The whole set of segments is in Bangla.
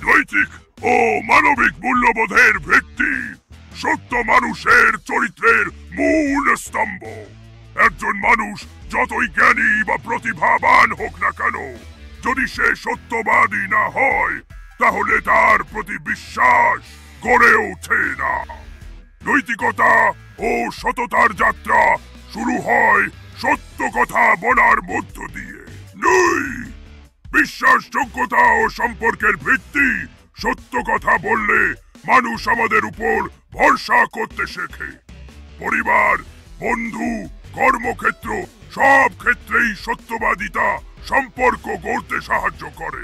নৈতিক ও মানবিক মূল্যবোধের ভিত্তি সত্য মানুষের চরিত্রের মূল স্তম্ভ। একজন মানুষ যতই জ্ঞানী বা প্রতিভাবান হোক না কেন, যদি সে সত্যবাদী না হয় তাহলে তার প্রতি বিশ্বাস গড়ে ওঠে না। নৈতিকতা ও সততার যাত্রা শুরু হয় সত্য কথা বলার মধ্য দিয়ে। বিশ্বাসযোগ্যতা ও সম্পর্কের ভিত্তি সত্য কথা বললে মানুষ আমাদের উপর ভরসা করতে শেখে। পরিবার, বন্ধু, কর্মক্ষেত্র সব ক্ষেত্রেই সত্যবাদিতা সম্পর্ক গড়তে সাহায্য করে।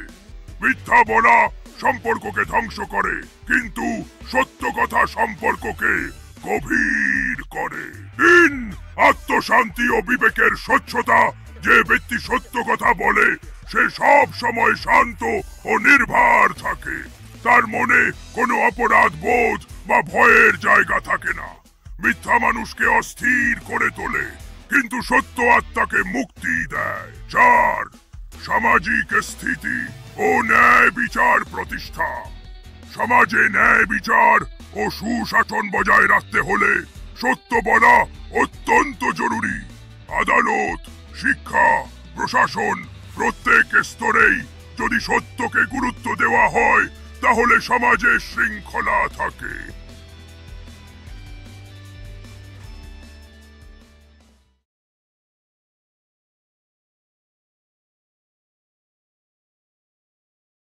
মিথ্যা বলা সম্পর্ককে ধ্বংস করে, কিন্তু সত্য কথা সম্পর্ককে গভীর করে। আত্মশান্তি ও বিবেকের স্বচ্ছতা। যে ব্যক্তি সত্য কথা বলে সে সব সময় শান্ত ও নির্ভর থাকে। তার মনে কোনো অপরাধ বোধ বা ভয়ের জায়গা থাকে না। মিথ্যা মানুষকে অস্থির করে তোলে, কিন্তু সত্য আত্মাকে মুক্তি দেয়। 4. সামাজিক স্থিতি ও ন্যায় বিচার প্রতিষ্ঠা। সমাজে ন্যায় বিচার ও সুশাসন বজায় রাখতে হলে সত্য বলা অত্যন্ত জরুরি। আদালত, শিক্ষা, প্রশাসন প্রত্যেক স্তরেই যদি সত্যকে গুরুত্ব দেওয়া হয় তাহলে সমাজে শৃঙ্খলা থাকে।